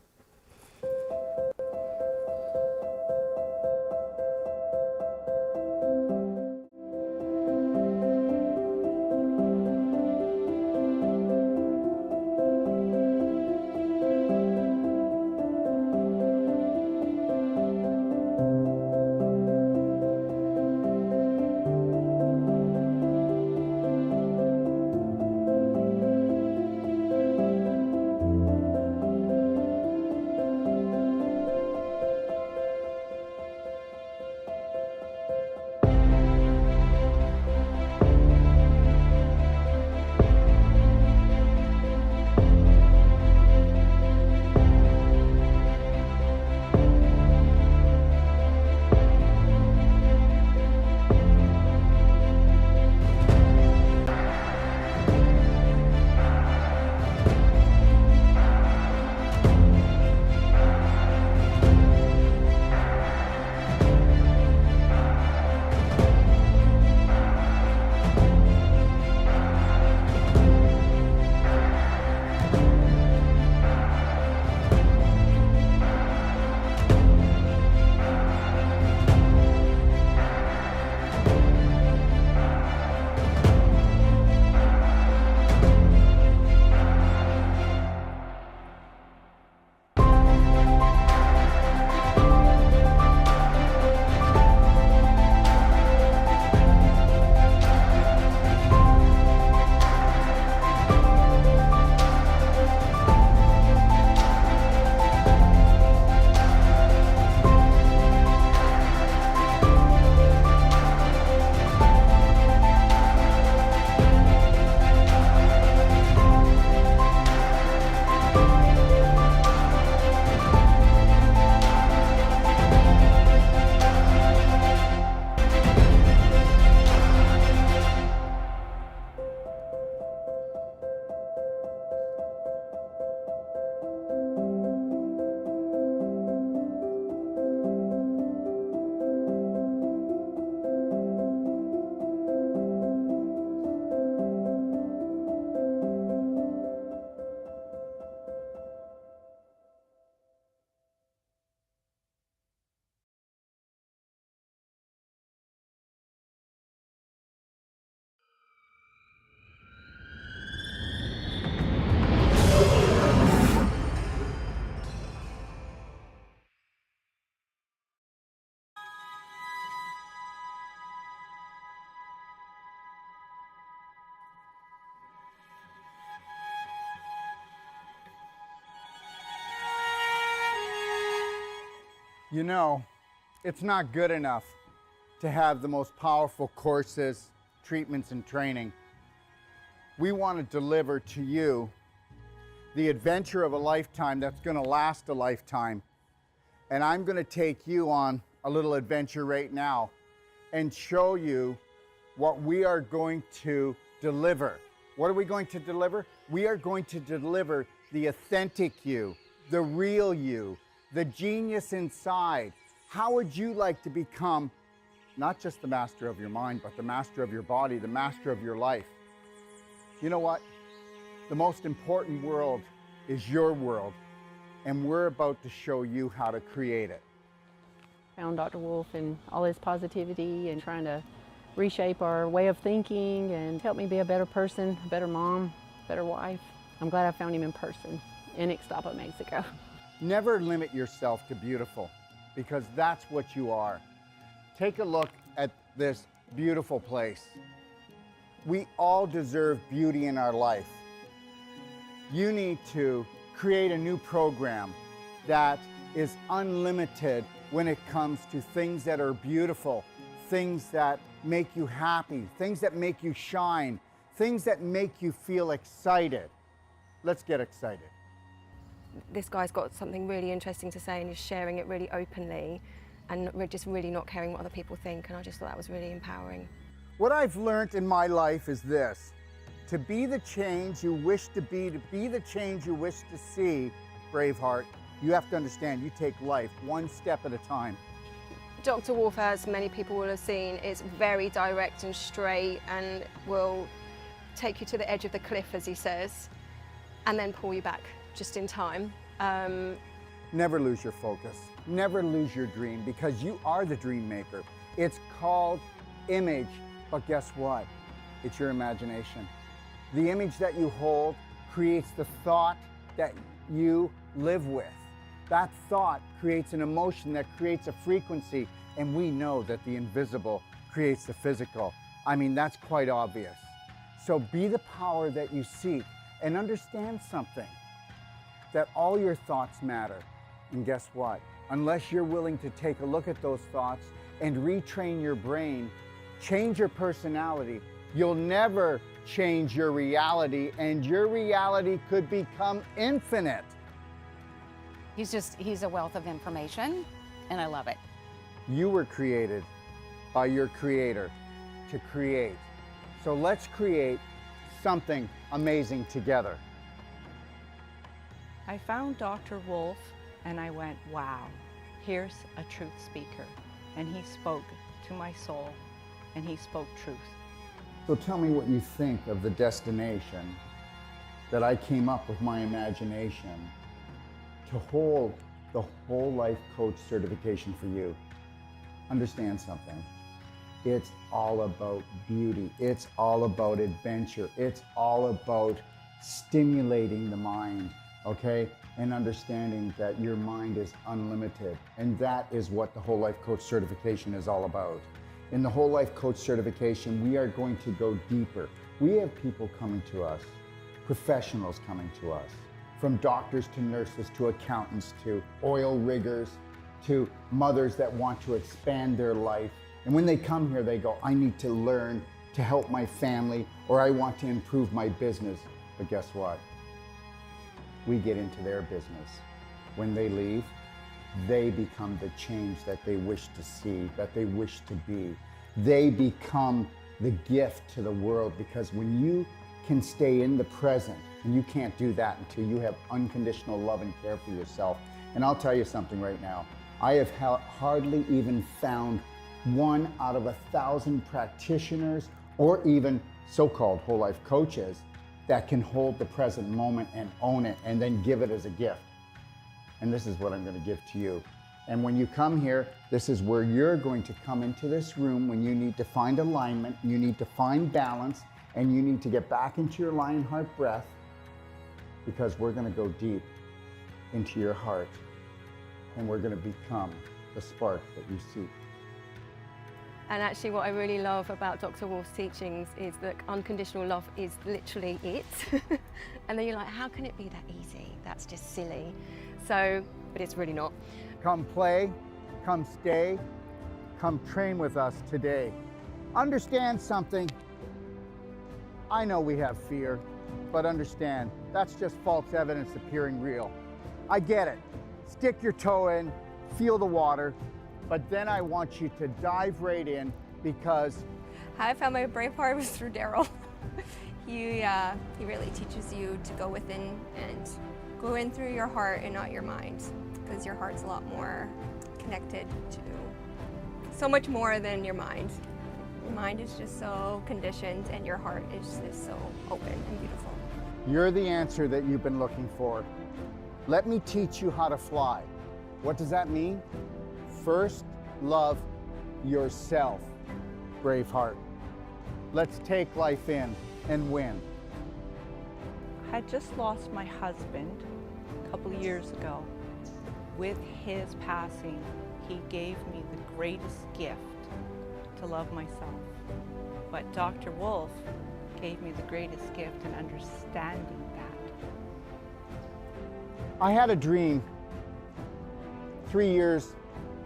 S1: You know, it's not good enough to have the most powerful courses, treatments, and training. We want to deliver to you the adventure of a lifetime that's going to last a lifetime. And I'm going to take you on a little adventure right now and show you what we are going to deliver. What are we going to deliver? We are going to deliver the authentic you, the real you, the genius inside. How would you like to become not just the master of your mind, but the master of your body, the master of your life? You know what? The most important world is your world, and we're about to show you how to create it.
S3: Found Dr. Wolf and all his positivity and trying to reshape our way of thinking and help me be a better person, a better mom, better wife. I'm glad I found him in person in Ixtapa, Mexico.
S1: Never limit yourself to beautiful, because that's what you are. Take a look at this beautiful place. We all deserve beauty in our life. You need to create a new program that is unlimited when it comes to things that are beautiful, things that make you happy, things that make you shine, things that make you feel excited. Let's get excited.
S4: This guy's got something really interesting to say and he's sharing it really openly and we're just really not caring what other people think, and I just thought that was really empowering.
S1: What I've learned in my life is this: to be the change you wish to be the change you wish to see, Braveheart, you have to understand you take life one step at a time.
S4: Dr. Wolf, as many people will have seen, is very direct and straight and will take you to the edge of the cliff, as he says, and then pull you back just in time.
S1: Never lose your focus. Never lose your dream, because you are the dream maker. It's called image, but guess what? It's your imagination. The image that you hold creates the thought that you live with. That thought creates an emotion that creates a frequency, and we know that the invisible creates the physical. I mean, that's quite obvious. So be the power that you seek, and understand something, that all your thoughts matter. And guess what? Unless you're willing to take a look at those thoughts and retrain your brain, change your personality, you'll never change your reality, and your reality could become infinite.
S5: He's a wealth of information, and I love it.
S1: You were created by your creator to create. So let's create something amazing together.
S6: I found Dr. Wolf and I went, wow, here's a truth speaker. And he spoke to my soul and he spoke truth.
S1: So tell me what you think of the destination that I came up with my imagination to hold the whole life coach certification for you. Understand something. It's all about beauty. It's all about adventure. It's all about stimulating the mind, okay? And understanding that your mind is unlimited. And that is what the whole life coach certification is all about. In the whole life coach certification, we are going to go deeper. We have people coming to us, professionals coming to us, from doctors to nurses to accountants to oil riggers to mothers that want to expand their life. And when they come here, they go, I need to learn to help my family, or I want to improve my business. But guess what? We get into their business. When they leave, they become the change that they wish to see, that they wish to be. They become the gift to the world, because when you can stay in the present, and you can't do that until you have unconditional love and care for yourself. And I'll tell you something right now. I have hardly even found 1 out of 1,000 practitioners, or even so-called whole life coaches, that can hold the present moment and own it and then give it as a gift. And this is what I'm going to give to you. And when you come here, this is where you're going to come into this room when you need to find alignment, you need to find balance, and you need to get back into your lion heart breath, because we're going to go deep into your heart and we're going to become the spark that you seek.
S4: And actually what I really love about Dr. Wolf's teachings is that unconditional love is literally it. And then you're like, how can it be that easy? That's just silly. So, but it's really not.
S1: Come play, come stay, come train with us today. Understand something. I know we have fear, but understand that's just false evidence appearing real. I get it. Stick your toe in, feel the water, but then I want you to dive right in because
S7: How I found my brave heart was through Daryl. He really teaches you to go within and go in through your heart and not your mind, because your heart's a lot more connected to so much more than your mind. Your mind is just so conditioned and your heart is just so open and beautiful.
S1: you're the answer that you've been looking for. Let me teach you how to fly. What does that mean? First, love yourself, Braveheart. Let's take life in and win.
S6: I had just lost my husband a couple of years ago. With his passing, he gave me the greatest gift to love myself. But Dr. Wolf gave me the greatest gift in understanding that.
S1: I had a dream 3 years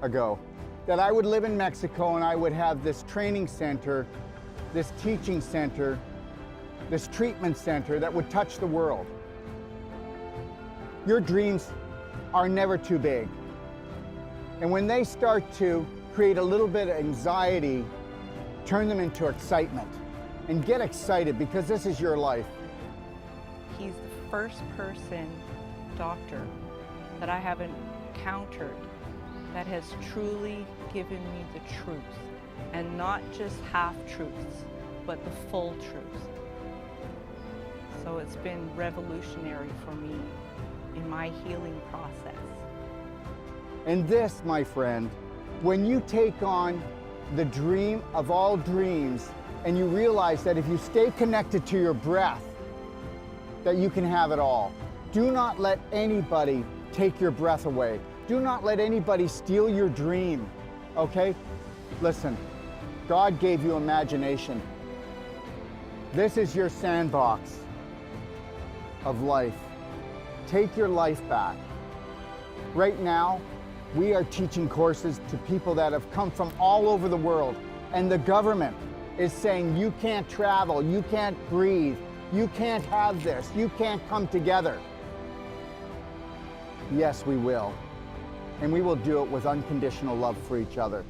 S1: ago that I would live in Mexico and I would have this training center, this teaching center, this treatment center that would touch the world. Your dreams are never too big. And when they start to create a little bit of anxiety, turn them into excitement. And get excited because this is your life.
S6: He's the first doctor that I have encountered that has truly given me the truth, and not just half-truths, but the full truth. So it's been revolutionary for me in my healing process.
S1: And this, my friend, when you take on the dream of all dreams and you realize that if you stay connected to your breath, that you can have it all. Do not let anybody take your breath away. Do not let anybody steal your dream, okay? Listen, God gave you imagination. This is your sandbox of life. Take your life back. Right now, we are teaching courses to people that have come from all over the world, and the government is saying you can't travel, you can't breathe, you can't have this, you can't come together. Yes, we will. And we will do it with unconditional love for each other.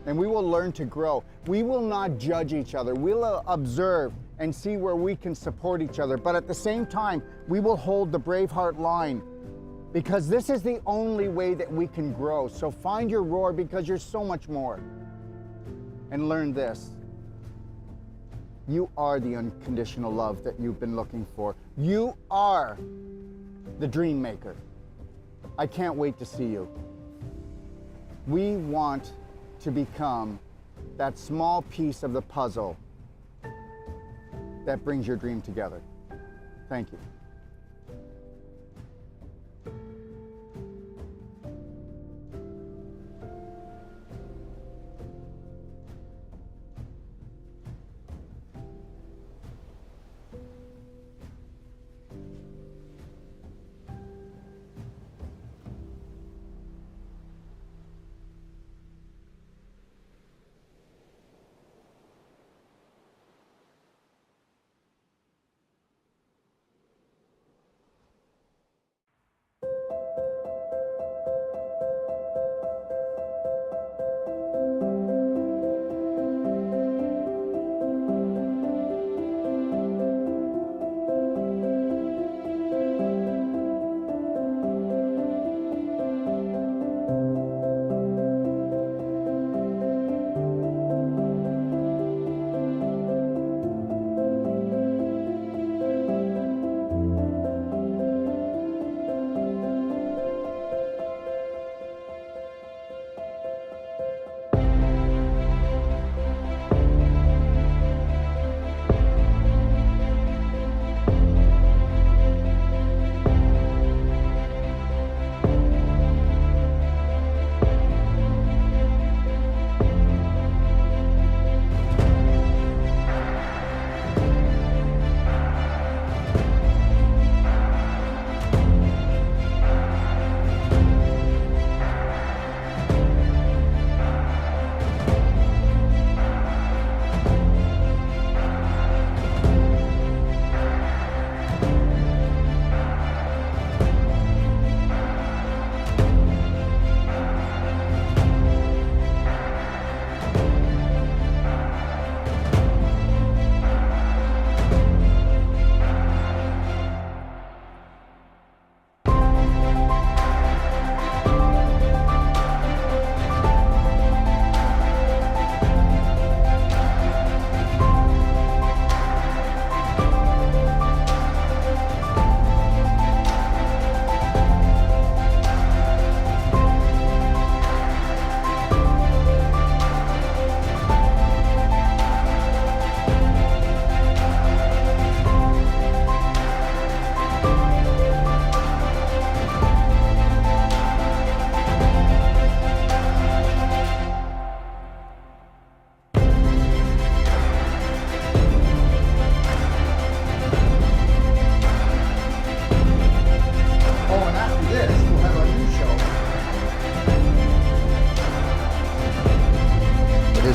S1: And we will learn to grow. We will not judge each other. We'll observe and see where we can support each other. But at the same time, we will hold the Braveheart line, because this is the only way that we can grow. So find your roar, because you're so much more. And learn this. You are the unconditional love that you've been looking for. You are the dream maker. I can't wait to see you. We want to become that small piece of the puzzle that brings your dream together. Thank you.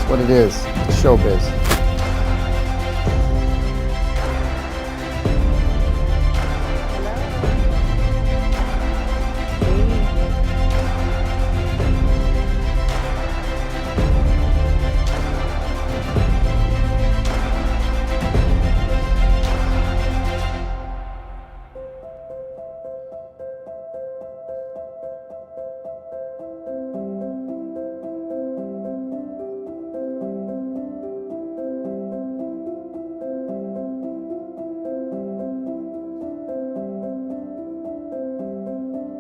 S1: what it is, the showbiz.